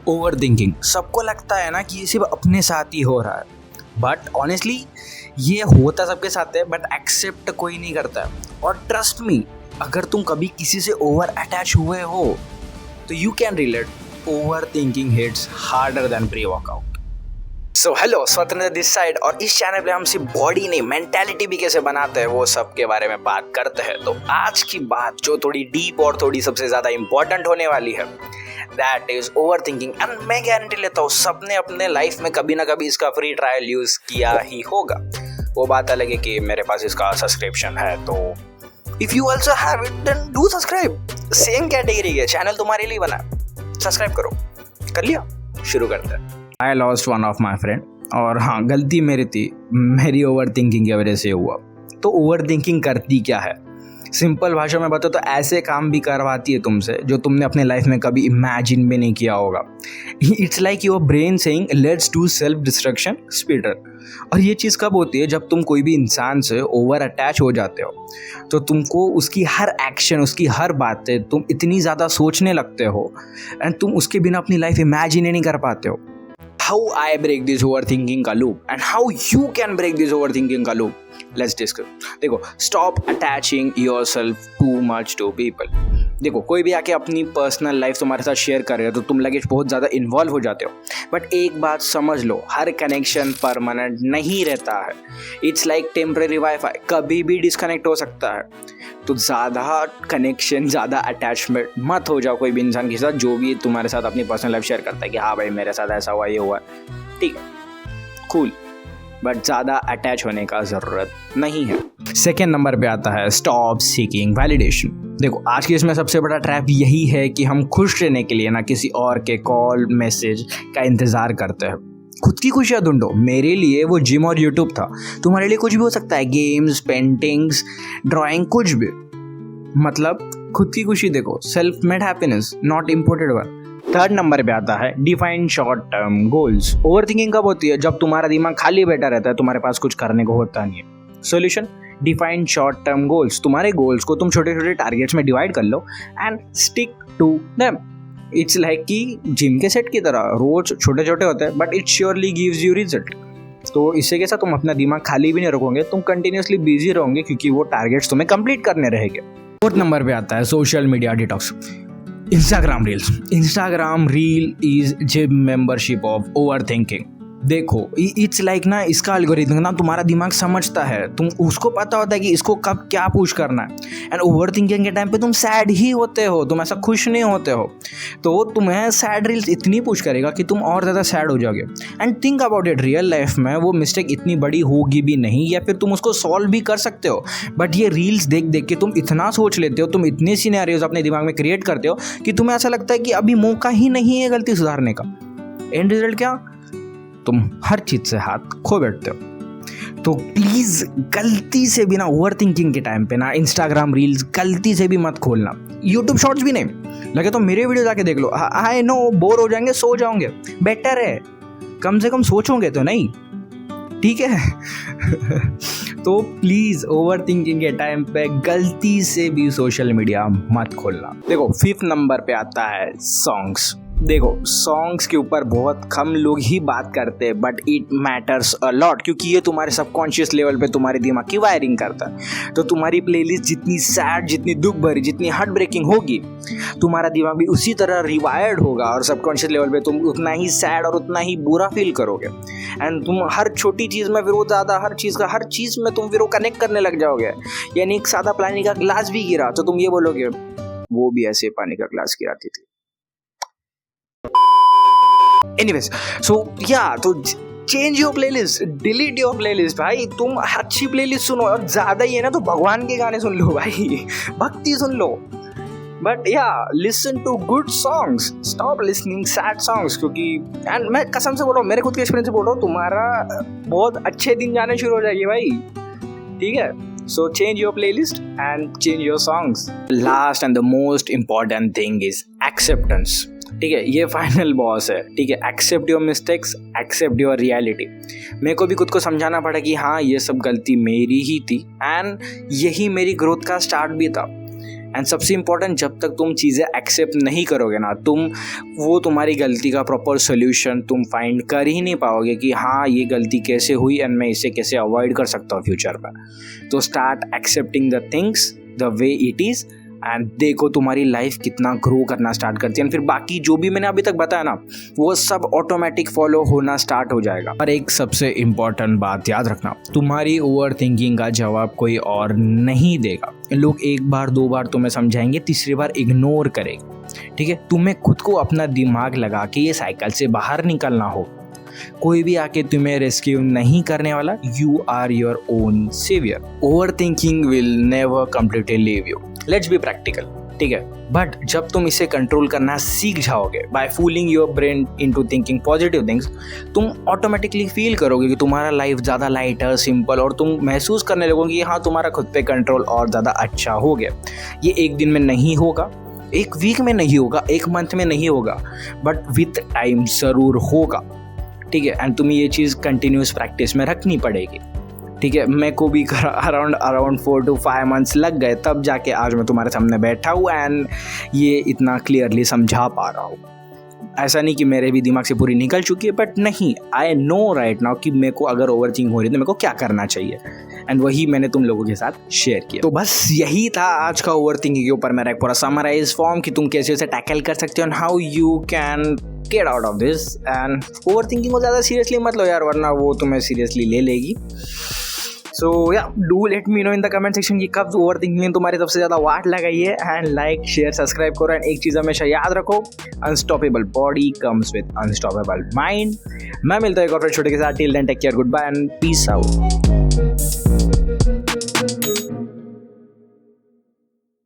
Over thinking, सबको लगता है ना कि ये सिर्फ अपने साथ ही हो रहा है, बट ऑनेस्टली ये होता सबके साथ है, बट एक्सेप्ट कोई नहीं करता है। और ट्रस्ट मी, अगर तुम कभी किसी से ओवर अटैच हुए हो तो you can relate, over thinking hits harder than pre workout. So hello, स्वतंत्र दिस साइड, और इस चैनल पे हम सिर्फ बॉडी नहीं मेंटालिटी भी कैसे बनाते हैं वो सब के बारे में बात करते हैं। तो आज की बात जो थोड़ी डीप और थोड़ी सबसे ज़्यादा इंपॉर्टेंट होने वाली है, that is over thinking. And मैं गारंटी लेता हूँ सबने अपने लाइफ में कभी ना कभी इसका फ्री ट्रायल यूज़ किया ही होगा। वो बात अलग है कि मेरे पास इसका सब्सक्रिप्शन है, तो if you also have it then do subscribe. Same category है, चैनल तुम्हारे लिए बना है, सब्सक्राइब करो। कर लिया, शुरू करते हैं। I lost one of my friend, और हाँ, गलती मेरी थी, मेरी ओवर थिंकिंग की वजह से हुआ। तो ओवर थिंकिंग करती क्या है, सिंपल भाषा में बताओ तो ऐसे काम भी करवाती है तुमसे जो तुमने अपने लाइफ में कभी इमेजिन भी नहीं किया होगा। It's like your brain saying let's do self destruction speeder. और ये चीज़ कब होती है, जब तुम कोई भी इंसान से ओवर अटैच हो जाते हो, तो तुमको उसकी हर एक्शन, उसकी हर बातें तुम इतनी ज़्यादा सोचने लगते हो एंड तुम उसके बिना अपनी लाइफ इमेजिन ही नहीं कर पाते हो। How I break this overthinking का loop and how you can break this overthinking का loop, let's discuss। देखो, stop attaching yourself too much to people। देखो, कोई भी आके अपनी पर्सनल लाइफ तुम्हारे साथ शेयर कर रहे हो तो तुम लगे बहुत ज़्यादा इन्वॉल्व हो जाते हो, बट एक बात समझ लो, हर कनेक्शन परमानेंट नहीं रहता है। इट्स लाइक टेम्परेरी वाईफाई, कभी भी डिस्कनेक्ट हो सकता है। तो ज़्यादा कनेक्शन, ज़्यादा अटैचमेंट मत हो जाओ कोई भी इंसान के साथ जो भी तुम्हारे साथ अपनी पर्सनल लाइफ शेयर करता है कि हाँ भाई मेरे साथ ऐसा हुआ, ये हुआ, ठीक है, कूल, बट ज़्यादा अटैच होने का ज़रूरत नहीं है। सेकेंड नंबर पे आता है स्टॉप सीकिंग वैलिडेशन। देखो, आज की इसमें सबसे बड़ा ट्रैप यही है कि हम खुश रहने के लिए ना किसी और के कॉल मैसेज का इंतज़ार करते हैं। खुद की खुशियाँ ढूंढो। मेरे लिए वो जिम और यूट्यूब था, तुम्हारे लिए कुछ भी हो सकता है, गेम्स, पेंटिंग्स, ड्राइंग, कुछ भी। मतलब खुद की खुशी देखो, self made happiness, not imported one. Third number पे आता है define short term goals. Over thinking कब होती है, जब तुम्हारा दिमाग खाली बैठा रहता है, तुम्हारे पास कुछ करने को होता नहीं है। Solution, define short term goals. तुम्हारे गोल्स को तुम छोटे छोटे टारगेट्स में डिवाइड कर लो and stick to them. It's like कि जिम के सेट की तरह रोज छोटे छोटे होते हैं, but it surely gives you result. तो इससे कैसा, तुम अपना दिमाग खाली भी नहीं रखोगे, तुम कंटिन्यूसली बिजी रहोगे क्योंकि वो टारगेट्स तुम्हें कंप्लीट करने रहेंगे। फोर्थ नंबर पे आता है social media detox. Instagram reel is gym membership of over thinking. देखो, इट्स लाइक ना, इसका एल्गोरिथम ना तुम्हारा दिमाग समझता है, तुम उसको पता होता है कि इसको कब क्या पुश करना है। एंड ओवर थिंकिंग के टाइम पे तुम सैड ही होते हो, तुम ऐसा खुश नहीं होते हो, तो तुम्हें सैड रील्स इतनी पुश करेगा कि तुम और ज़्यादा सैड हो जाओगे। And think about it, real life में वो मिस्टेक इतनी बड़ी होगी भी नहीं, या फिर तुम उसको सॉल्व भी कर सकते हो, बट ये रील्स देख देख के तुम इतना सोच लेते हो, तुम इतने सिनेरियोज अपने दिमाग में क्रिएट करते हो कि तुम्हें ऐसा लगता है कि अभी मौका ही नहीं है गलती सुधारने का। एंड रिजल्ट क्या, तुम हर चीज से हाथ खो बैठते हो। तो प्लीज गलती से भी ना ओवर थिंकिंग के टाइम पे ना इंस्टाग्राम रील्स गलती से भी मत खोलना, यूट्यूब शॉर्ट्स भी नहीं। लगे तो मेरे वीडियो जाके देख लो, आई नो बोर हो जाएंगे, सो जाओगे, बेटर है कम से कम सोचोगे तो नहीं, ठीक है। तो प्लीज ओवर थिंकिंग के टाइम पे गलती से भी सोशल मीडिया मत खोलना। देखो, फिफ्थ नंबर पे आता है सॉन्ग्स। देखो, सॉन्ग्स के ऊपर बहुत कम लोग ही बात करते हैं, but it matters a lot, क्योंकि ये तुम्हारे सबकॉन्शियस लेवल पे तुम्हारे दिमाग की वायरिंग करता है। तो तुम्हारी प्लेलिस्ट जितनी सैड, जितनी दुख भरी, जितनी हार्ट ब्रेकिंग होगी, तुम्हारा दिमाग भी उसी तरह रिवायर्ड होगा, और सबकॉन्शियस लेवल पे तुम उतना ही सैड और उतना ही बुरा फील करोगे। एंड तुम हर छोटी चीज़ में फिर वो ज़्यादा, हर चीज़ में तुम फिर वो कनेक्ट करने लग जाओगे। यानी एक सादा पानी का ग्लास भी गिरा तो तुम ये बोलोगे वो भी ऐसे पानी का ग्लास गिराती थी। Anyways, so yeah, तो change your playlist, delete your playlist. भाई तुम अच्छी प्लेलिस्ट सुनो, और ज़्यादा ही है ना तो भगवान के गाने सुन लो भाई, भक्ति सुन लो, but yeah listen to good songs, stop listening sad songs. क्योंकि एंड मैं कसम से बोल रहा हूँ, मेरे खुद के एक्सपीरियंस से बोल रहा हूँ, तुम्हारा बहुत अच्छे दिन जाने शुरू हो जाएंगे भाई, ठीक है। So change your playlist and change your songs. Last and the most important thing is acceptance. ठीक है, ये फाइनल बॉस है, ठीक है। Accept your mistakes, accept your reality. मेरे को भी खुद को समझाना पड़ा कि हाँ, ये सब गलती मेरी ही थी एंड यही मेरी ग्रोथ का स्टार्ट भी था। एंड सबसे इम्पोर्टेंट, जब तक तुम चीज़ें एक्सेप्ट नहीं करोगे ना, तुम्हारी गलती का प्रॉपर सोल्यूशन तुम फाइंड कर ही नहीं पाओगे कि हाँ ये गलती कैसे हुई एंड मैं इसे कैसे अवॉइड कर सकता हूँ फ्यूचर में। तो start accepting the things the way it is and देखो तुम्हारी लाइफ कितना ग्रो करना स्टार्ट करती है। फिर बाकी जो भी मैंने अभी तक बताया ना, वो सब ऑटोमेटिक फॉलो होना स्टार्ट हो जाएगा। और एक सबसे इम्पॉर्टेंट बात याद रखना, तुम्हारी ओवर थिंकिंग का जवाब कोई और नहीं देगा। लोग एक बार दो बार तुम्हें समझाएंगे, तीसरी बार इग्नोर करेंगे। ठीक है, तुम्हें खुद को अपना दिमाग लगा के ये साइकिल से बाहर निकलना हो। कोई भी आके तुम्हें रेस्क्यू नहीं करने वाला। You are your own saviour. Overthinking will never completely leave you. Let's be practical, ठीक है। बट जब तुम इसे कंट्रोल करना सीख जाओगे by fooling your brain into thinking positive things, तुम ऑटोमेटिकली फील करोगे कि तुम्हारा लाइफ ज़्यादा लाइटर, सिंपल, और तुम महसूस करने लगोगे कि हाँ तुम्हारा खुद पे कंट्रोल और ज़्यादा अच्छा हो गया। ये एक दिन में नहीं होगा, एक वीक में नहीं होगा, एक मंथ में नहीं होगा, बट विथ टाइम ज़रूर होगा। ठीक है, एंड तुम्हें ये चीज़ कंटिन्यूस प्रैक्टिस में रखनी पड़ेगी। ठीक है, मैं को भी अराउंड 4 to 5 months लग गए, तब जाके आज मैं तुम्हारे सामने बैठा हूँ एंड ये इतना क्लियरली समझा पा रहा हूँ। ऐसा नहीं कि मेरे भी दिमाग से पूरी निकल चुकी है, बट नहीं, आई नो राइट नाउ कि मेरे को अगर ओवर थिंक हो रही है तो मेरे को क्या करना चाहिए, एंड वही मैंने तुम लोगों के साथ शेयर किया। तो बस यही था आज का ओवर थिंकिंग के ऊपर मेरा एक पूरा समराइज फॉर्म कि तुम कैसे उसे टैकल कर सकते हो and how you can get out of this. And over thinking को ज़्यादा सीरियसली मत लो यार, वरना वो तुम्हें सीरियसली ले लेगी। सो या do let me know in the comment section कि कब ओवर थिंकिंग में तुम्हारी सबसे ज़्यादा वाट लगाई है। एंड लाइक, शेयर, सब्सक्राइब करो। एंड एक चीज़ हमेशा याद रखो, unstoppable body comes with unstoppable mind. मैं मिलता हूँ एक और छोटे के साथ। Till then take care, goodbye and peace out.